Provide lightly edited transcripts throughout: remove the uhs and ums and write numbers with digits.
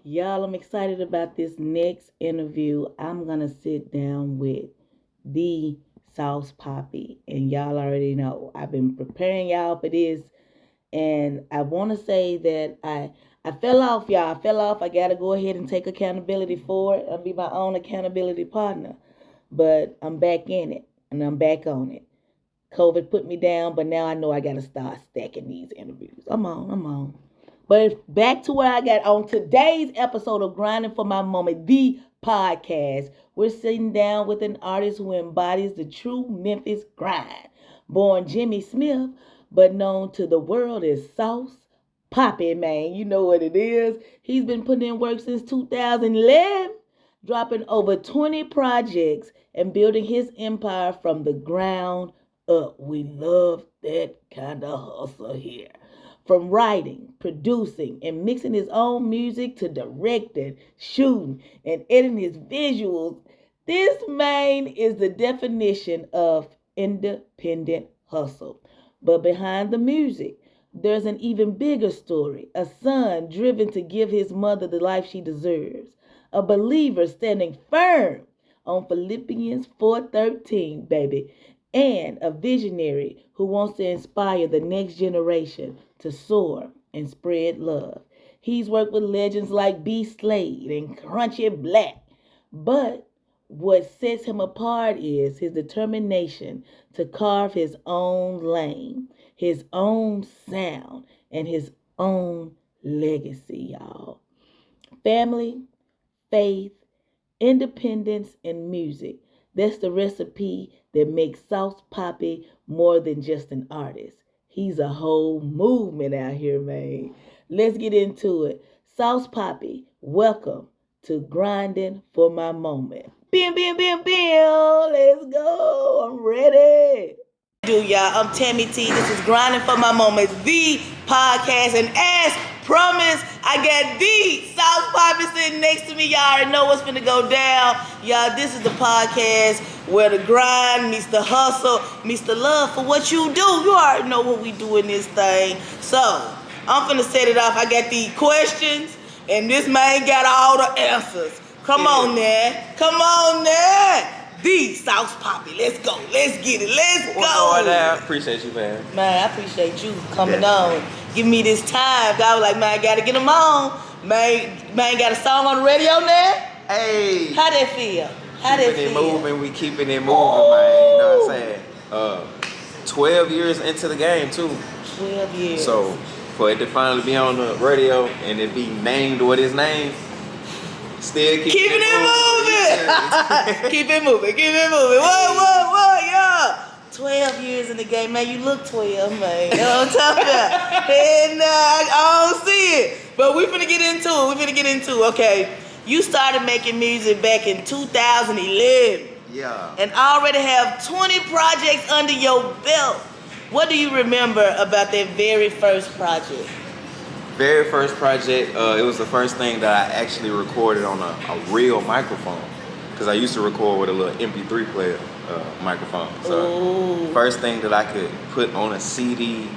Y'all, I'm excited about this next interview. I'm going to sit down with the Sauce Papi. And y'all already know I've been preparing y'all for this. And I want to say that I fell off, y'all. I fell off. I got to go ahead and take accountability for it. I'll be my own accountability partner. But I'm back in it and I'm back on it. COVID put me down, but now I know I got to start stacking these interviews. I'm on. But back to where I got on today's episode of Grinding for My Moment, the podcast. We're sitting down with an artist who embodies the true Memphis grind. Born Jimmy Smith, but known to the world as Sauce Papi, man. You know what it is. He's been putting in work since 2011, dropping over 20 projects and building his empire from the ground up. We love that kind of hustle here. From writing, producing, and mixing his own music to directing, shooting, and editing his visuals, this man is the definition of independent hustle. But behind the music, there's an even bigger story. A son driven to give his mother the life she deserves. A believer standing firm on Philippians 4:13, baby. And a visionary who wants to inspire the next generation to soar and spread love. He's worked with legends like Slade and Crunchy Black. But what sets him apart is his determination to carve his own lane, his own sound, and his own legacy, y'all. Family, faith, independence, and music. That's the recipe that makes Sauce Papi more than just an artist. He's a whole movement out here, man. Let's get into it. Sauce Papi, welcome to Grinding for My Moment. Bam. Let's go. I'm ready. Y'all, I'm Tammy T. This is Grinding for My Moment, the podcast. And as promised, I got the Sauce Papi sitting next to me. Y'all already know what's finna go down. Y'all, this is the podcast where the grind meets the hustle, meets the love for what you do. You already know what we do in this thing. So, I'm finna set it off. I got the questions, and this man got all the answers. Come on there. The Sauce Papi. Let's go. Let's get it. Let's go. I appreciate you, man. Man, I appreciate you coming on. Give me this time. God was like, man, I gotta get them on. Man, got a song on the radio now? Hey. How that feel? We keeping it moving, man. You know what I'm saying? 12 years into the game, too. 12 years. So, for it to finally be on the radio and it be named what it's named, still keeping it moving. Keep it moving. What, y'all? 12 years in the game, man. You look 12, man. You know what I'm talking about? And I don't see it. But we finna get into it. Okay. You started making music back in 2011. Yeah. And already have 20 projects under your belt. What do you remember about that very first project? Very first project, it was the first thing that I actually recorded on a real microphone. Because I used to record with a little MP3 player microphone. So first thing that I could put on a CD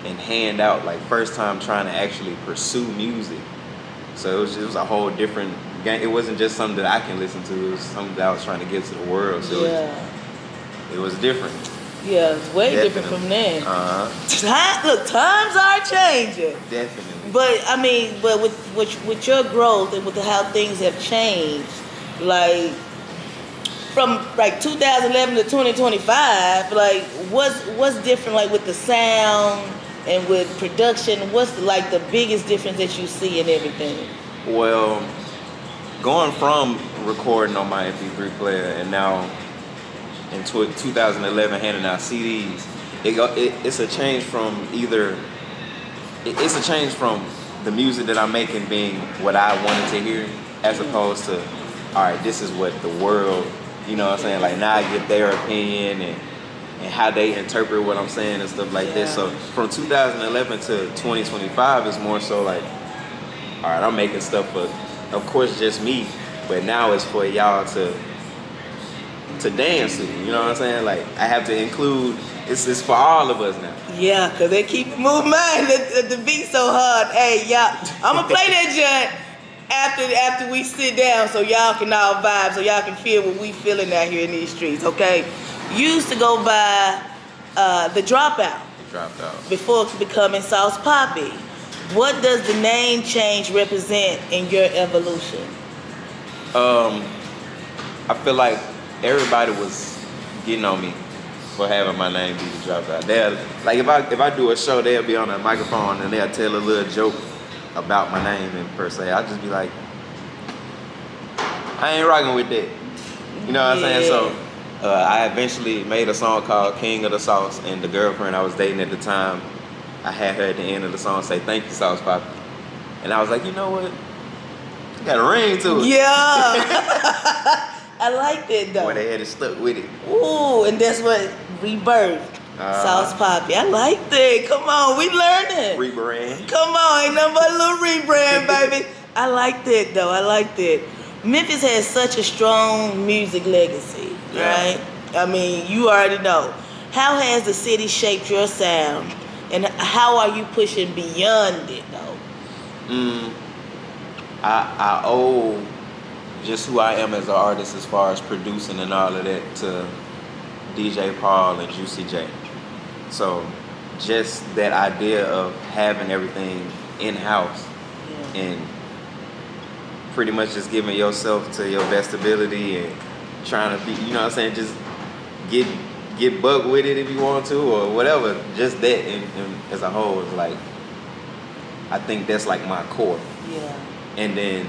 and hand out, like first time trying to actually pursue music. So it was a whole different game. It wasn't just something that I can listen to. It was something that I was trying to give to the world. So it was different. Yeah, it's way different from then. Look, times are changing. Definitely. But with your growth and with how things have changed, like from like 2011 to 2025, like what's different, like with the sound and with production? What's like the biggest difference that you see in everything? Well, going from recording on my MP3 player and now in 2011 handing out CDs, it's a change from it's a change from the music that I'm making being what I wanted to hear, as opposed to, all right, this is what the world, you know what I'm saying? Like now I get their opinion and how they interpret what I'm saying and stuff like this. So from 2011 to 2025 is more so like, all right, I'm making stuff for, of course, just me, but now it's for y'all to dance to, you know what I'm saying? Like I have to include, it's for all of us now. Yeah, because they keep moving, man. The beat so hard. Hey, y'all, I'm going to play that joint. after we sit down, so y'all can all vibe, so y'all can feel what we feeling out here in these streets. Okay, you used to go by the Dropout. Dropped out. Before becoming Sauce Papi. What does the name change represent in your evolution? I feel like everybody was getting on me for having my name be the Dropout. They'll, like if I do a show, they'll be on a microphone and they'll tell a little joke about my name and per se. I'll just be like, I ain't rocking with that. You know what I'm saying? So I eventually made a song called King of the Sauce, and the girlfriend I was dating at the time, I had her at the end of the song say, "Thank you, Sauce Papi." And I was like, you know what? It got a ring to it. Yeah. I like that though. Boy, they had it stuck with it. Ooh, and that's what rebirthed Sauce Papi. I like that. Come on, we learning. Rebrand. Come on, ain't nothing but a little rebrand, baby. I like that though. I like that. Memphis has such a strong music legacy, right? I mean, you already know. How has the city shaped your sound, and how are you pushing beyond it though? I owe just who I am as an artist as far as producing and all of that to DJ Paul and Juicy J. So just that idea of having everything in-house and pretty much just giving yourself to your best ability and trying to be, you know what I'm saying, just get buck with it if you want to or whatever. Just that and as a whole is like, I think that's like my core. Yeah. And then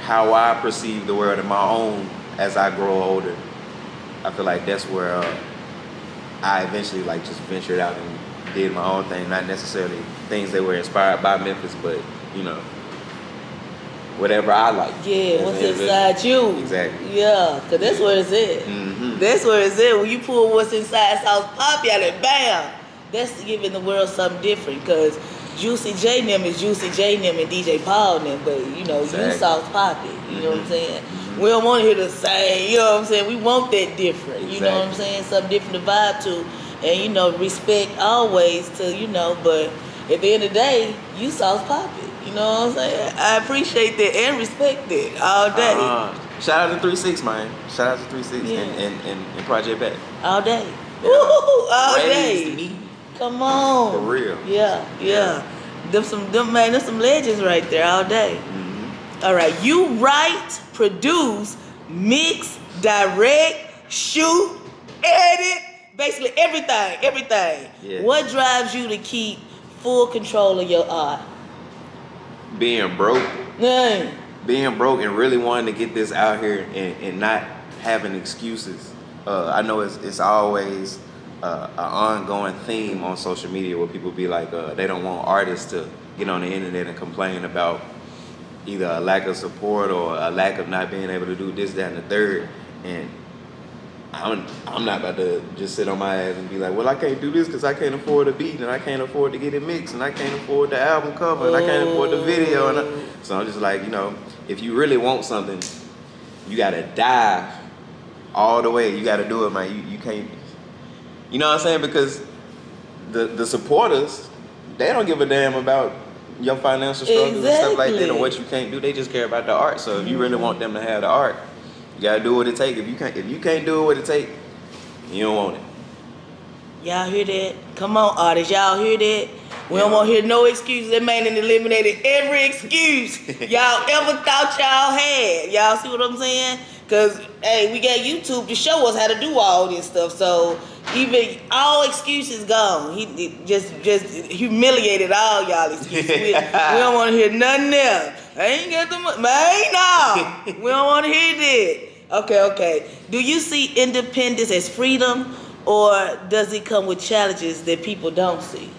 how I perceive the world and my own as I grow older, I feel like that's where I eventually like just ventured out and did my own thing, not necessarily things that were inspired by Memphis, but you know, whatever I like. Yeah, what's inside you. Exactly. Yeah, because that's where it's at. Mm-hmm. That's where it's at. When you pull what's inside Sauce Papi out and bam, that's giving the world something different. Because Juicy J them is Juicy J them and DJ Paul them, but you know, Exactly. you Sauce Papi. You know what I'm saying? We don't want to hear the same, you know what I'm saying? We want that different, you know what I'm saying? Something different to vibe to. And, you know, respect always to, you know, but at the end of the day, you Sauce Papi. You know what I'm saying? I appreciate that and respect that all day. Shout out to 3-6, man. Shout out to 3-6 and Project Back. All day. Yeah. Woo, all Raised day. me. Come on. For real. Yeah. Them some legends right there all day. All right, you write, produce, mix, direct, shoot, edit, basically everything. Yeah. What drives you to keep full control of your art? Being broke. Mm. Being broke and really wanting to get this out here and not having excuses. I know it's always an ongoing theme on social media where people be like, they don't want artists to get on the internet and complain about either a lack of support or a lack of not being able to do this, that, and the third. And I'm not about to just sit on my ass and be like, well, I can't do this because I can't afford a beat and I can't afford to get it mixed and I can't afford the album cover and I can't afford the video. So I'm just like, you know, if you really want something, you got to dive all the way. You got to do it, man. You can't, you know what I'm saying? Because the supporters, they don't give a damn about your financial struggles and stuff like that and what you can't do. They just care about the art. So if you really want them to have the art, you gotta do what it takes. If you can't do what it takes, you don't want it. Y'all hear that? Come on, artists. Y'all hear that? We don't want to hear no excuses. That man done eliminated every excuse y'all ever thought y'all had. Y'all see what I'm saying? Because, hey, we got YouTube to show us how to do all this stuff. So, even all excuses gone. He just humiliated all y'all excuses. We don't want to hear nothing else. I ain't got the money. Man, no. We don't want to hear that. Okay. Do you see independence as freedom, or does it come with challenges that people don't see?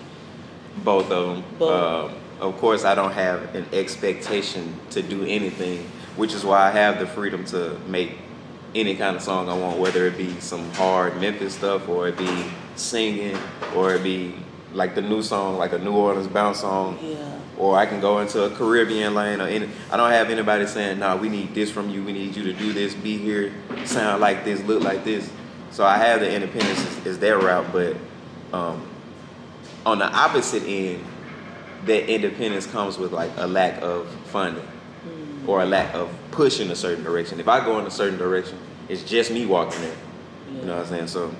Both of them. Both. Of course, I don't have an expectation to do anything, which is why I have the freedom to make any kind of song I want, whether it be some hard Memphis stuff or it be singing or it be like the new song, like a New Orleans bounce song. Yeah. Or I can go into a Caribbean lane or I don't have anybody saying, nah, we need this from you. We need you to do this, be here, sound like this, look like this. So I have the independence is their route, but on the opposite end, that independence comes with like a lack of funding or a lack of push in a certain direction. If I go in a certain direction, it's just me walking there. Yeah. You know what I'm saying? So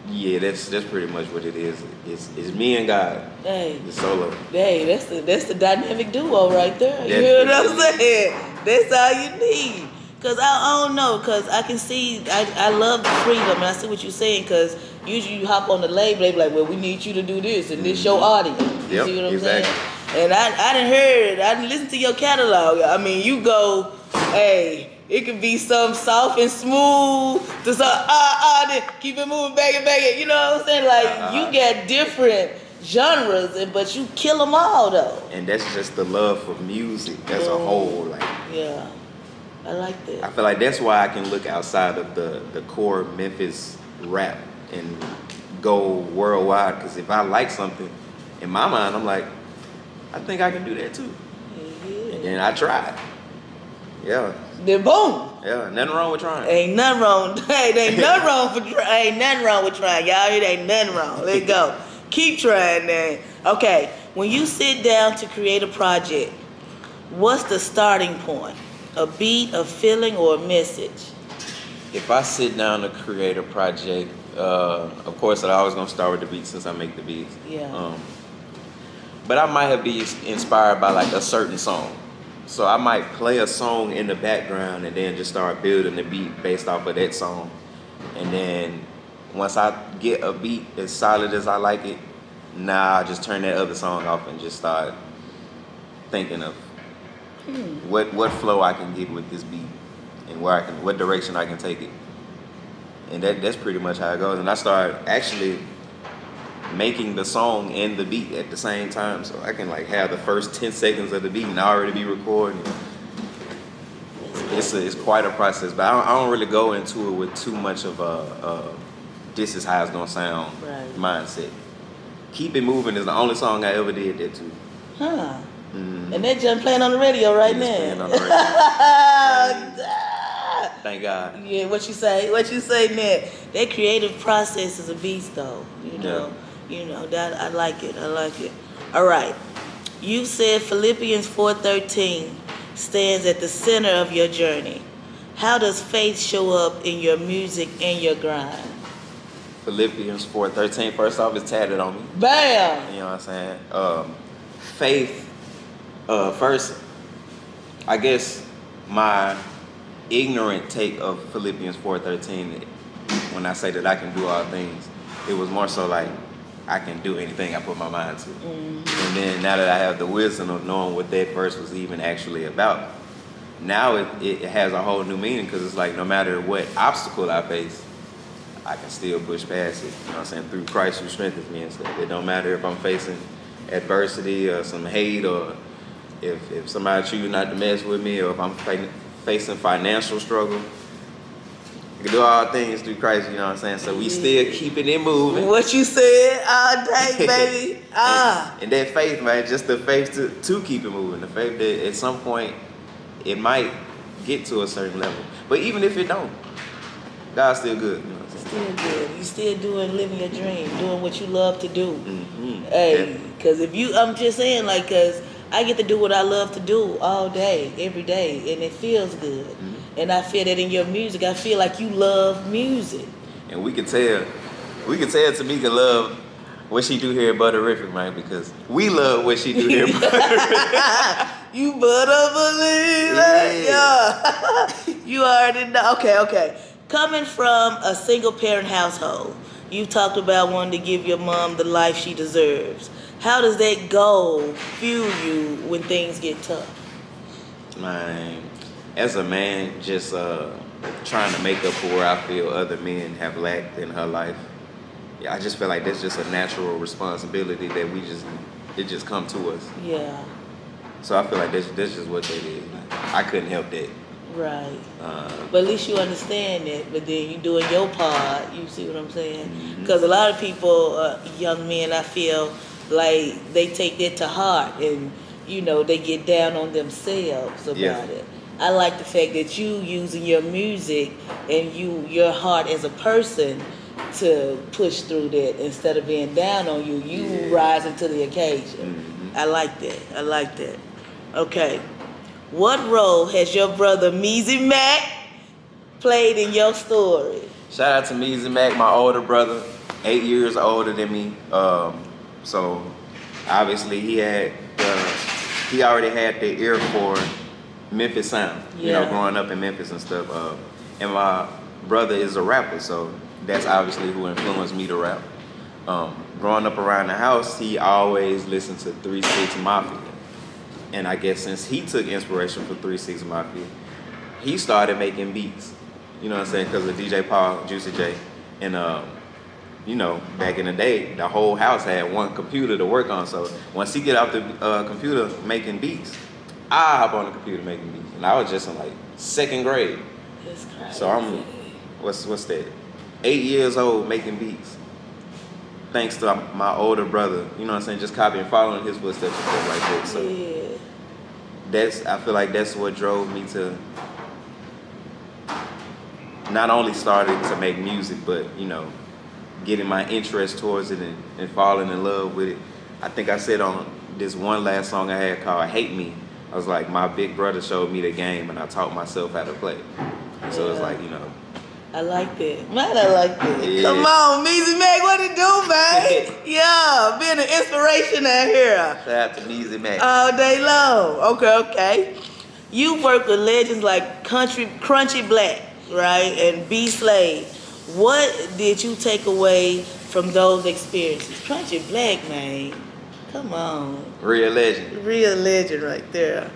yeah, that's pretty much what it is. It's me and God. Hey, It's solo. hey, that's the dynamic duo right there. You That's- know what I'm saying? That's all you need. Cause I don't know, cause I can see I love the freedom, and I see what you're saying. Cause usually you hop on the label, they be like, well, we need you to do this, and this your audience. You Yep, see what I'm exactly. saying? And I done heard, I done listened to your catalog. I mean, you go, hey, it could be some soft and smooth to some then keep it moving, bang it. You know what I'm saying? Like you got different genres, but you kill them all though. And that's just the love for music as a whole. Like, Yeah, I like that. I feel like that's why I can look outside of the core Memphis rap and go worldwide. Because if I like something, in my mind, I'm like, I think I can do that too. Yeah. And I tried. Yeah. Then boom. Yeah. Nothing wrong with trying. Ain't nothing wrong. Hey, ain't nothing wrong ain't nothing wrong with trying. Y'all, it ain't nothing wrong. Let's go. Keep trying, man. Okay, when you sit down to create a project, what's the starting point? A beat, a feeling, or a message? If I sit down to create a project, of course, I'm always gonna start with the beat since I make the beats. Yeah. But I might have been inspired by like a certain song. So I might play a song in the background and then just start building the beat based off of that song. And then once I get a beat as solid as I like it, now I just turn that other song off and just start thinking of what flow I can get with this beat and what direction I can take it. And that's pretty much how it goes. And I start actually making the song and the beat at the same time, so I can like have the first 10 seconds of the beat and already be recording. It's quite a process, but I don't really go into it with too much of a this is how it's gonna sound mindset. Keep It Moving is the only song I ever did that to. Huh. And that just playing on the radio right now. Playing on the radio. Thank God. Yeah, what you say? What you say, Ned? That creative process is a beast, though. You know. Yeah. You know, that I like it. All right. You said Philippians 4:13 stands at the center of your journey. How does faith show up in your music and your grind? Philippians 4:13. First off, it's tatted on me. Bam! You know what I'm saying? Faith. First, I guess my ignorant take of Philippians 4:13, when I say that I can do all things, it was more so like I can do anything I put my mind to. And then now that I have the wisdom of knowing what that verse was even actually about, now it has a whole new meaning, because it's like no matter what obstacle I face, I can still push past it. You know what I'm saying? Through Christ who strengthens me and stuff. It don't matter if I'm facing adversity or some hate, or if somebody chooses not to mess with me, or if I'm facing financial struggle. You can do all things through Christ, you know what I'm saying? So we still keeping it moving. What you said all day, baby. And that faith, man, just the faith to keep it moving. The faith that at some point it might get to a certain level. But even if it don't, God's still good. You know what I'm saying? Still good. You still living your dream, doing what you love to do. Mm-hmm. Hey, because I'm just saying, like, because I get to do what I love to do all day, every day, and it feels good. Mm-hmm. And I feel that in your music. I feel like you love music. And we can tell Tamika love what she do here at Butterific, man, because we love what she do here at Butterific. You better believe it. Yeah. You already know. Okay. Coming from a single parent household, you talked about wanting to give your mom the life she deserves. How does that goal fuel you when things get tough? Man, as a man, just trying to make up for where I feel other men have lacked in her life. Yeah, I just feel like that's just a natural responsibility that it just come to us. Yeah. So I feel like that's just what that is. I couldn't help that. Right. But at least you understand it. But then you doing your part. You see what I'm saying? Because a lot of people, young men, I feel like they take that to heart, and they get down on themselves about it. I like the fact that you using your music and your heart as a person to push through that instead of being down on you. You rising to the occasion. Mm-hmm. I like that. I like that. Okay. What role has your brother Meezy Mac played in your story? Shout out to Meezy Mac, my older brother, 8 years older than me. So obviously he already had the ear for Memphis sound. You know, growing up in Memphis and stuff. And my brother is a rapper, so that's obviously who influenced me to rap. Growing up around the house, he always listened to 3 6 Mafia. And I guess since he took inspiration from 3 6 Mafia, he started making beats. You know what I'm saying? Because of DJ Paul, Juicy J. And, you know, back in the day, the whole house had one computer to work on. So once he get out the computer making beats, I hop on the computer making beats. And I was just in like 2nd grade. That's crazy. So I'm, what's that? 8 years old making beats. Thanks to my older brother, you know what I'm saying, just copying, following his footsteps and stuff like that. So I feel like that's what drove me to not only starting to make music, but, you know, getting my interest towards it and falling in love with it. I think I said on this one last song I had called Hate Me, I was like, my big brother showed me the game and I taught myself how to play. So it's like, you know. I like that. Man, I like that. Yeah. Come on, Meezy Mac, what it do, man? Yeah, being an inspiration out here. Shout out to Meezy Mac. All day long. Okay. You work with legends like Crunchy Black, right? And B Slade. What did you take away from those experiences? Crunchy Black, man. Come on. Real legend. Real legend right there.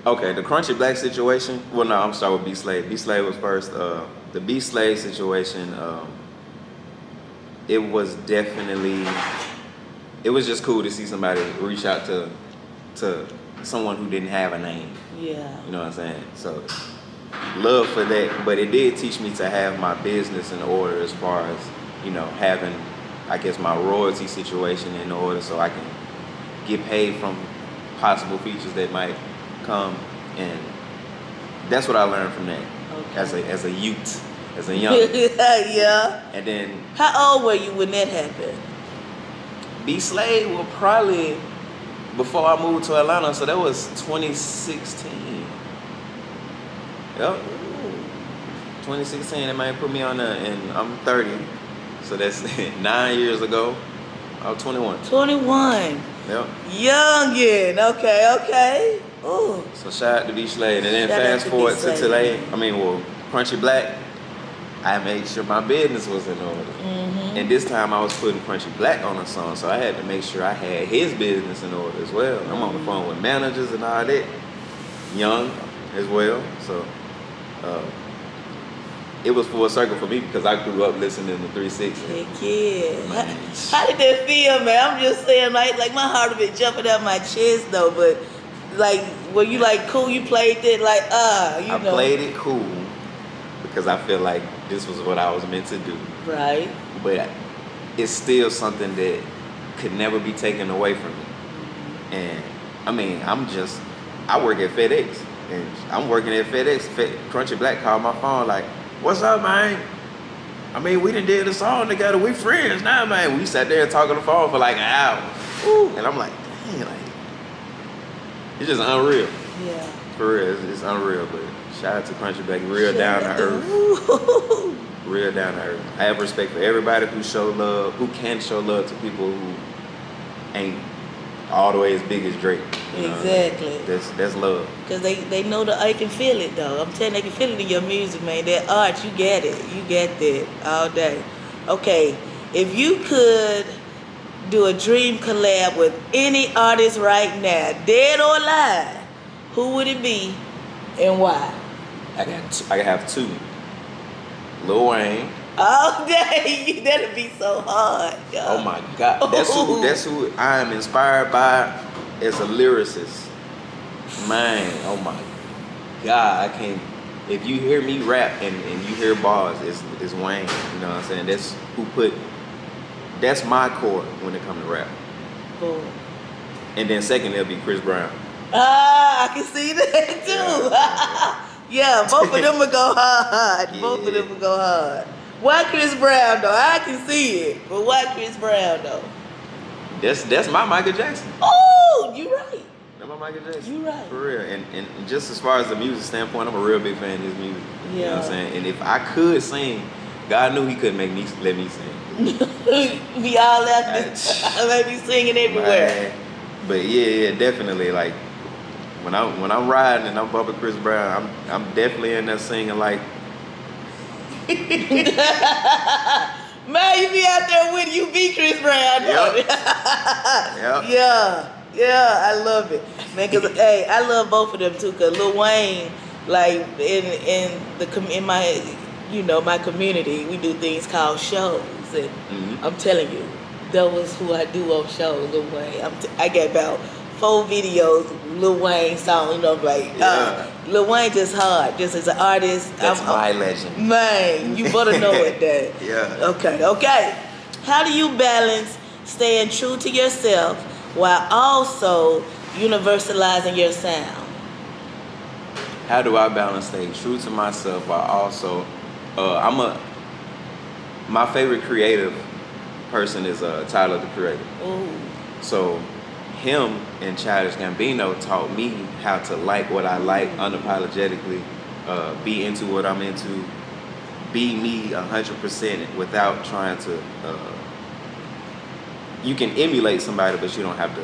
Okay, the Crunchy Black situation. Well, no, I'm starting with B Slade. B Slade was first. The B Slade situation. It was definitely. It was just cool to see somebody reach out to someone who didn't have a name. Yeah. You know what I'm saying? So, love for that. But it did teach me to have my business in order as far as, you know, having, I guess, my royalty situation in order so I can get paid from possible features that might come, and that's what I learned from that. Okay. As a youth, as a young. Yeah. And then. How old were you when that happened? B Slade was probably before I moved to Atlanta, so that was 2016. Yep. Ooh. 2016. It might put me on there, and I'm 30, so that's 9 years ago. I was 21. 21. Yep. Youngin. Okay. Ooh. So shout out to B Slade. And then fast forward to today, Crunchy Black, I made sure my business was in order. Mm-hmm. And this time I was putting Crunchy Black on a song, so I had to make sure I had his business in order as well. I'm on the phone with managers and all that, young as well. So it was full circle for me because I grew up listening to 360. Heck yeah. How did that feel, man? I'm just saying, like my heart had been jumping out my chest though, but like, were you like cool? You played it like, I played it cool because I feel like this was what I was meant to do. Right. But it's still something that could never be taken away from me. And I mean, I work at FedEx, and I'm working at FedEx. Crunchy Black called my phone like, "What's up, man? I mean, we done did a song together. We friends now, man." We sat there talking on the phone for like an hour. Ooh. And I'm like, dang, like, it's just unreal. Yeah. For real, it's unreal. But shout out to Crunchy Black, real down to earth. Real down to earth. I have respect for everybody who can show love to people who ain't all the way as big as Drake. Exactly. That's love. Because they know that I can feel it though. I'm telling you, they can feel it in your music, man. That art, you get it. You get that all day. Okay, if you could do a dream collab with any artist right now, dead or alive, who would it be and why? I can have two. Lil Wayne. Oh, dang, that'd be so hard. Oh my God, that's who I am inspired by as a lyricist. Man, oh my God, I can't. If you hear me rap and you hear bars, it's Wayne. You know what I'm saying? That's my core when it comes to rap. Cool. And then second, it'll be Chris Brown. I can see that too. Yeah, both of them will go hard. Yeah. Both of them will go hard. Why Chris Brown though? I can see it, but why Chris Brown though? That's my Michael Jackson. Oh, you right. That's my Michael Jackson. You right. For real. And just as far as the music standpoint, I'm a real big fan of his music. You know what I'm Yeah. saying? And if I could sing, God knew he couldn't let me sing. We all let me singing everywhere. Man. But yeah, definitely. Like when I'm riding and I'm bumping Chris Brown, I'm definitely in there singing like. Man, you be out there with you be Chris Brown. Yep. Yeah, I love it, man. Cause hey, I love both of them too. Cause Lil Wayne, like in my my community, we do things called shows, and I'm telling you, that was who I do on shows. Lil Wayne. I got about 4 videos, Lil Wayne song. Lil Wayne just hard, just as an artist. That's my legend. Man, you better know it, Dad. Yeah. Okay. How do you balance staying true to yourself while also universalizing your sound? How do I balance staying true to myself while also, my favorite creative person is Tyler the Creator. Ooh. So him and Childish Gambino taught me how to like what I like unapologetically, be into what I'm into, be me 100% without trying to. You can emulate somebody, but you don't have to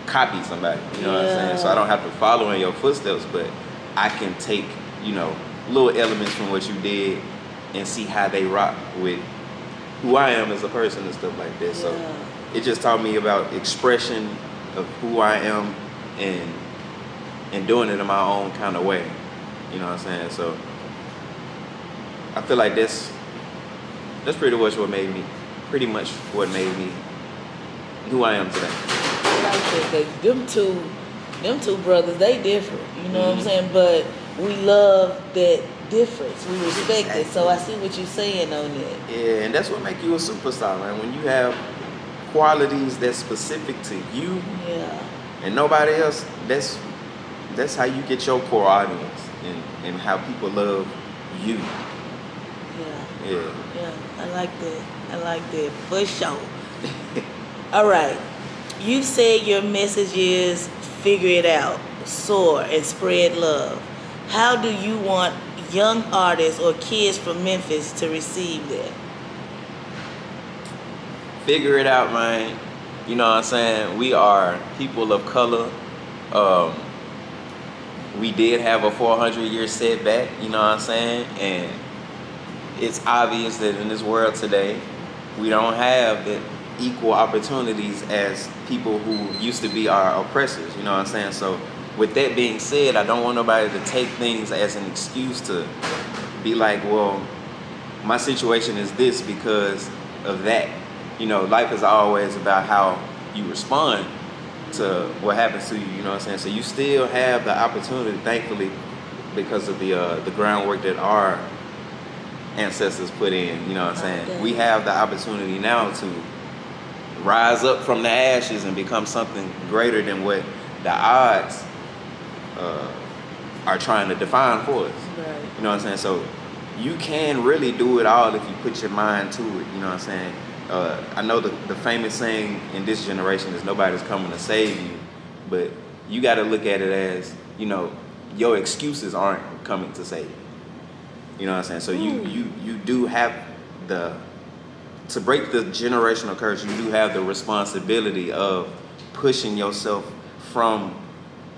copy somebody. You know what I'm saying? So I don't have to follow in your footsteps, but I can take little elements from what you did and see how they rock with who I am as a person and stuff like that. So it just taught me about expression of who I am and doing it in my own kind of way. You know what I'm saying? So I feel like that's pretty much what made me who I am today. Them two brothers, they different. You know what I'm saying? But we love that difference. We respect it. So I see what you're saying on that. Yeah, and that's what makes you a superstar, man. When you have qualities that's specific to you and nobody else, that's how you get your core audience and how people love you. Yeah. I like that for sure. All right, you said your message is figure it out, soar, and spread love. How do you want young artists or kids from Memphis to receive that? Figure it out, man. You know what I'm saying? We are people of color. We did have a 400-year setback, you know what I'm saying? And it's obvious that in this world today, we don't have the equal opportunities as people who used to be our oppressors, you know what I'm saying? So with that being said, I don't want nobody to take things as an excuse to be like, well, my situation is this because of that. You know, life is always about how you respond to what happens to you, you know what I'm saying? So you still have the opportunity, thankfully, because of the groundwork that our ancestors put in, you know what I'm saying? Okay. We have the opportunity now to rise up from the ashes and become something greater than what the odds are trying to define for us. Right. You know what I'm saying? So you can really do it all if you put your mind to it, you know what I'm saying? I know the famous saying in this generation is nobody's coming to save you, but you got to look at it as, you know, your excuses aren't coming to save you. You know what I'm saying? So you do have to break the generational curse, you do have the responsibility of pushing yourself from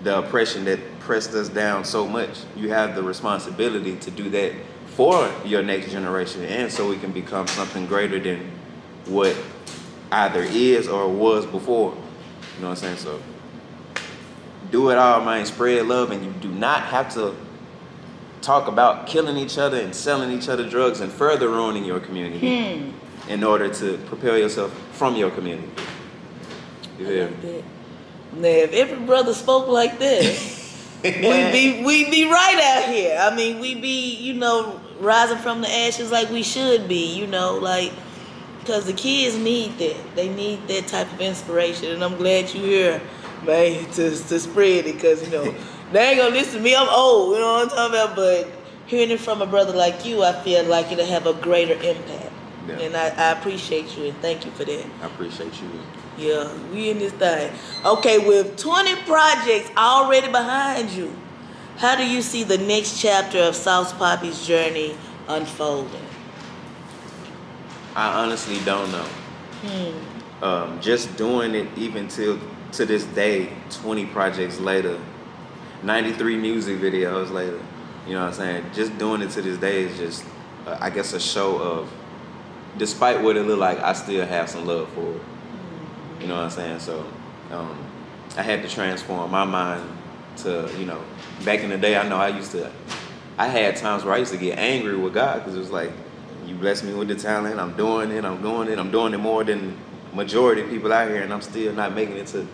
the oppression that pressed us down so much. You have the responsibility to do that for your next generation, and so we can become something greater than what either is or was before. You know what I'm saying? So do it all, man. Spread love, and you do not have to talk about killing each other and selling each other drugs and further ruining your community in order to propel yourself from your community. You I hear like me? that. Now, if every brother spoke like that, we'd be right out here. I mean, we'd be, you know, rising from the ashes like we should be, you know, like, because the kids need that. They need that type of inspiration, and I'm glad you're here, man, to spread it, because, you know, They ain't gonna listen to me. I'm old, you know what I'm talking about? But hearing it from a brother like you, I feel like it'll have a greater impact. Yeah. And I appreciate you and thank you for that. I appreciate you. Yeah, we in this thing. Okay, with 20 projects already behind you, how do you see the next chapter of Sauce Papi's journey unfolding? I honestly don't know. Just doing it even to this day, 20 projects later, 93 music videos later, you know what I'm saying? Just doing it to this day is just, I guess, a show of, despite what it look like, I still have some love for it. You know what I'm saying? So I had to transform my mind to, back in the day, I had times where I used to get angry with God because it was like, you blessed me with the talent, I'm doing it more than majority of people out here, and I'm still not making it to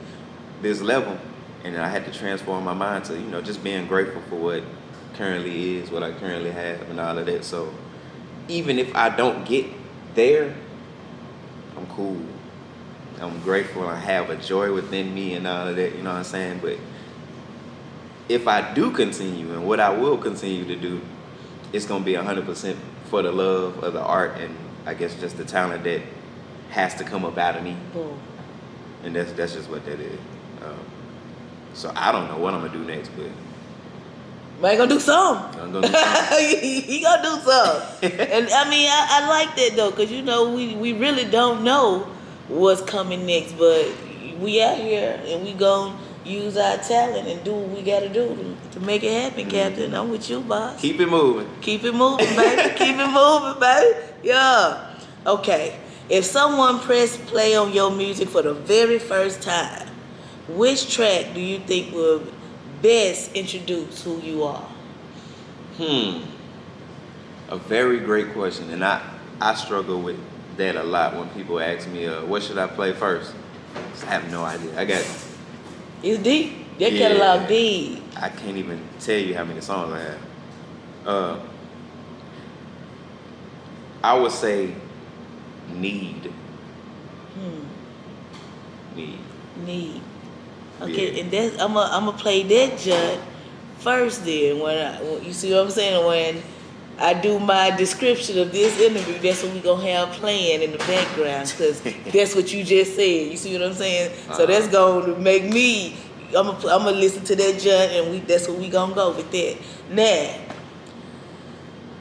this level. And I had to transform my mind to, just being grateful for what currently is, what I currently have, and all of that. So even if I don't get there, I'm cool. I'm grateful. I have a joy within me and all of that, you know what I'm saying? But if I do continue, and what I will continue to do, it's going to be 100% for the love of the art and I guess just the talent that has to come up out of me. And that's just what that is. So I don't know what I'm going to do next, but... Man gonna do something. I'm gonna do something. He gonna do something. And I mean, I like that though, because we really don't know what's coming next, but we out here and we gonna use our talent and do what we gotta do to make it happen, Captain. I'm with you, boss. Keep it moving. Keep it moving, baby. Keep it moving, baby. Yeah. Okay. If someone pressed play on your music for the very first time, which track do you think would best introduce who you are? A very great question, and I struggle with that a lot when people ask me, what should I play first? I have no idea. It's deep. That catalog deep. I can't even tell you how many songs I have. I would say Need. Need. Okay, and that's I'm gonna play that judge first. Then when you see what I'm saying, when I do my description of this interview, that's what we gonna have playing in the background, because that's what you just said. You see what I'm saying? So that's gonna make me. I'm gonna listen to that judge, and that's what we gonna go with that. Now,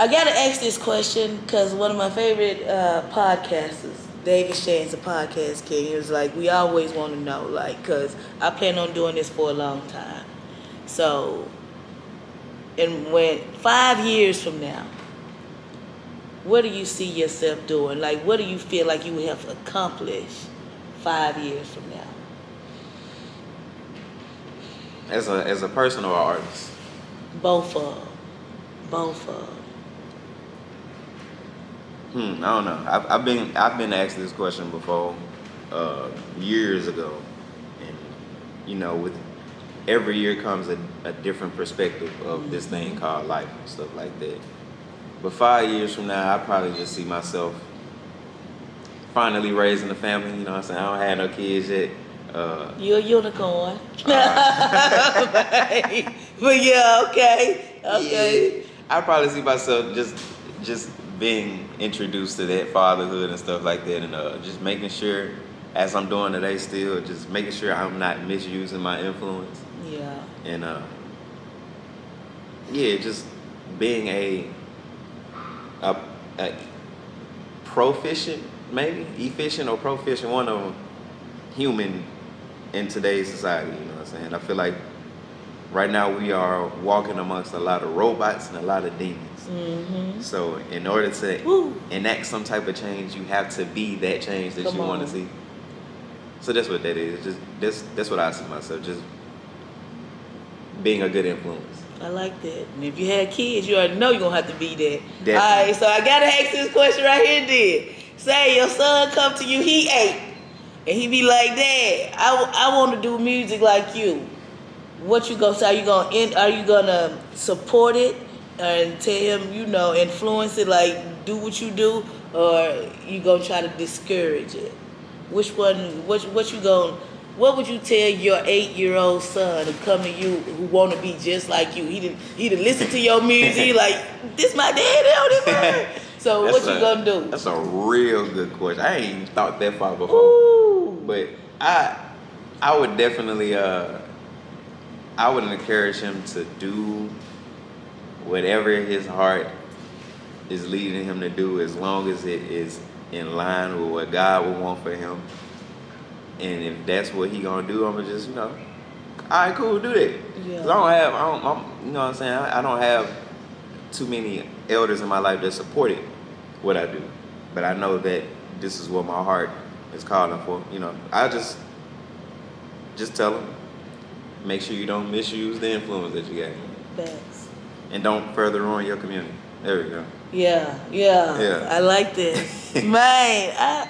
I gotta ask this question because one of my favorite podcasters, David Shane's a podcast king. He was like, we always want to know, like, because I plan on doing this for a long time. So, and when 5 years from now, what do you see yourself doing? Like, what do you feel like you have accomplished 5 years from now? As a person or an artist? Both of them. I don't know. I've been asked this question before, years ago, and with every year comes a different perspective of this thing called life and stuff like that. But 5 years from now, I probably just see myself finally raising a family. You know what I'm saying? I don't have no kids yet. You're a unicorn. But yeah, okay. Yeah, I probably see myself just being introduced to that fatherhood and stuff like that, and just making sure, as I'm doing today still, just making sure I'm not misusing my influence. Yeah. And just being a proficient, maybe efficient or proficient, one of them, human in today's society. You know what I'm saying? I feel like right now we are walking amongst a lot of robots and a lot of demons. So in order to enact some type of change, you have to be that change that you want to see. So that's what that is. Just that's what I see myself, just being a good influence. I like that. And if you had kids, you already know you're gonna have to be that. Definitely. All right, so I gotta ask this question right here then. Say your son come to you, he 8, and he be like, Dad, I want to do music like you. What you gonna say? Are you gonna support it and tell him, influence it, like do what you do, or you gonna try to discourage it? Which one? What you gonna What would you tell your 8-year-old son to come to you who want to be just like you? He didn't listen to your music. Like, this my daddy on this one. So what you gonna do? That's a real good question. I ain't even thought that far before. Ooh. But I would definitely I would encourage him to do whatever his heart is leading him to do, as long as it is in line with what God would want for him. And if that's what he gonna do, I'm gonna just, all right, cool, do that. Yeah. 'Cause I'm, you know what I'm saying? I don't have too many elders in my life that supported what I do, but I know that this is what my heart is calling for. I just tell them, make sure you don't misuse the influence that you got. Thanks. And don't further ruin your community. There we go. Yeah. I like this. Man,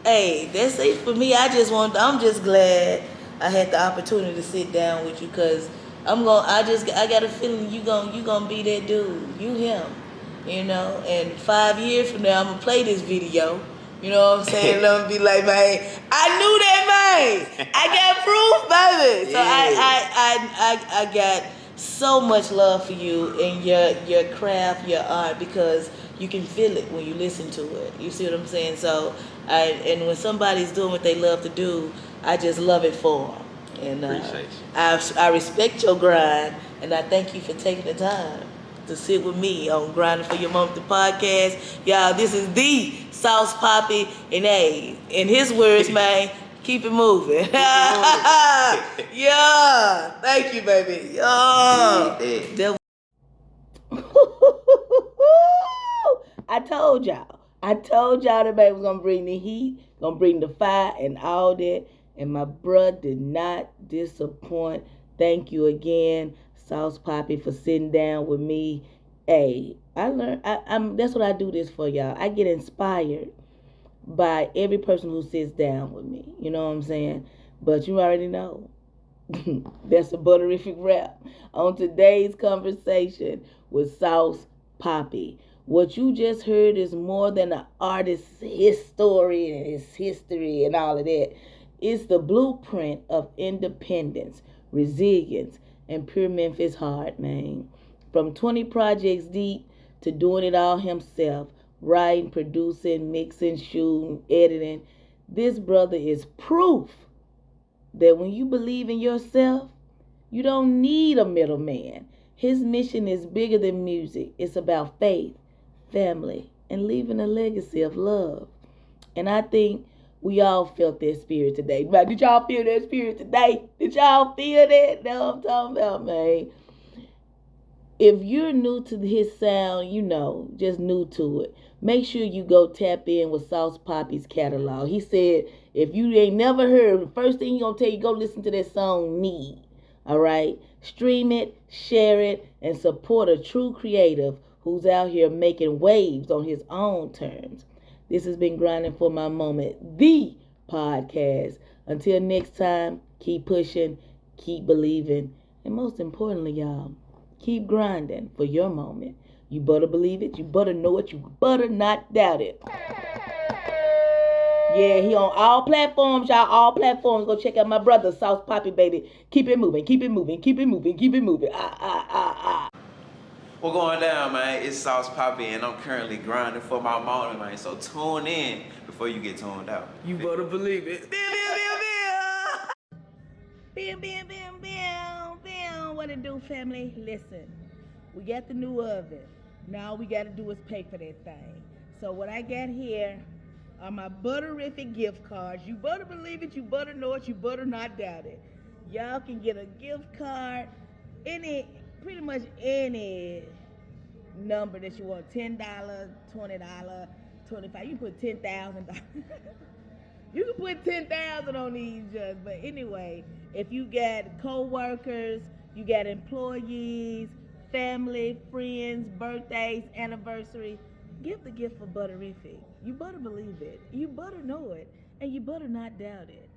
hey, that's it for me. I'm just glad I had the opportunity to sit down with you, because I got a feeling you gonna be that dude. You him. And 5 years from now, I'm gonna play this video. You know what I'm saying? And I'm gonna be like, man, I knew that, man. I got proof, baby. So I got so much love for you and your craft, your art, because you can feel it when you listen to it. You see what I'm saying? So and when somebody's doing what they love to do, I just love it for them. And appreciate you. I respect your grind, and I thank you for taking the time to sit with me on Grinding for Your Moment, the podcast. Y'all, this is the Sauce Papi, and hey, in his words, man, keep it moving. Yeah, thank you, baby. Yeah. I told y'all that baby was gonna bring the heat, gonna bring the fire and all that. And my bruh did not disappoint. Thank you again, Sauce Papi, for sitting down with me. Hey, I learned. That's what I do this for, y'all. I get inspired by every person who sits down with me. You know what I'm saying? But you already know. That's a butterific wrap on today's conversation with Sauce Papi. What you just heard is more than an artist's history and his history and all of that. It's the blueprint of independence, resilience, and pure Memphis heart, man. From 20 projects deep to doing it all himself, writing, producing, mixing, shooting, editing, this brother is proof that when you believe in yourself, you don't need a middleman. His mission is bigger than music. It's about faith, family, and leaving a legacy of love. And I think we all felt that spirit today. Did y'all feel that spirit today? Did y'all feel that? That's what I'm talking about, man. If you're new to his sound, just new to it, make sure you go tap in with Sauce Papi's catalog. He said, if you ain't never heard, the first thing he gonna tell you, go listen to that song, Need. All right? Stream it, share it, and support a true creative who's out here making waves on his own terms. This has been Grinding for My Moment, the podcast. Until next time, keep pushing, keep believing, and most importantly, y'all, keep grinding for your moment. You better believe it, you better know it, you better not doubt it. Yeah, he on all platforms, y'all, all platforms. Go check out my brother, Sauce Papi, baby. Keep it moving, keep it moving, keep it moving, keep it moving. What's going down, man? It's Sauce Papi, and I'm currently grinding for my moment, man. So tune in before you get tuned out. You better believe it. Bam. What it do, family? Listen, we got the new oven. Now all we got to do is pay for that thing. So what I got here are my butterific gift cards. You better believe it, you better know it, you better not doubt it. Y'all can get a gift card, pretty much any number that you want. $10, $20, $25. You can put $10,000. You can put 10,000 on these just. But anyway, if you got co-workers, you got employees, family, friends, birthdays, anniversary, give the gift for butterific. You better believe it. You better know it. And you better not doubt it.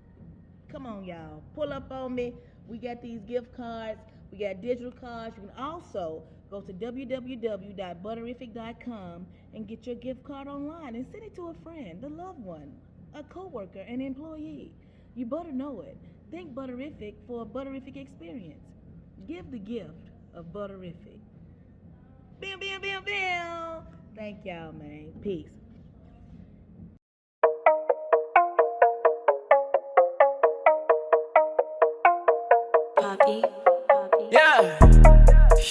Come on, y'all. Pull up on me. We got these gift cards. We got digital cards. You can also go to www.butterific.com and get your gift card online and send it to a friend, a loved one, a coworker, an employee. You better know it. Think Butterific for a Butterific experience. Give the gift of Butterific. Bam, bam, bam, bam. Thank y'all, man. Peace. Papi. Yeah.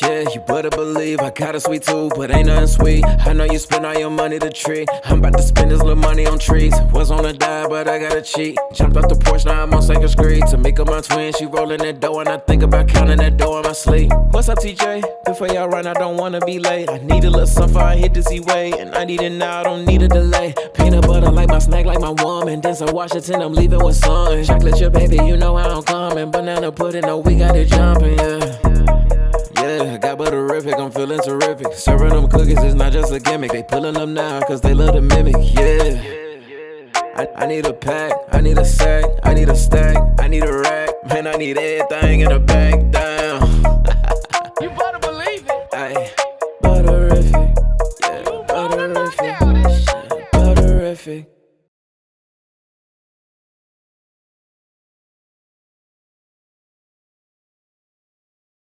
Yeah, you better believe I got a sweet tooth, but ain't nothing sweet. I know you spend all your money to treat. I'm about to spend this little money on trees. Was on a diet, but I gotta cheat. Jumped off the porch, now I'm on Second Street. Tamika, my twin, she rolling that dough, and I think about counting that dough in my sleep. What's up, TJ? Before y'all run, I don't wanna be late. I need a little something before I hit the Z-way, and I need it now, I don't need a delay. Peanut butter like my snack, like my woman. Denzel Washington, I'm leaving with sun. Chocolate chip, baby, you know how I'm coming. Banana pudding, no, we got it jumping, yeah. Yeah, I got Butterific, I'm feeling terrific. Serving them cookies is not just a gimmick. They pulling them now cause they love to mimic, yeah. I need a pack, I need a sack, I need a stack, I need a rack. Man, I need everything in a bag.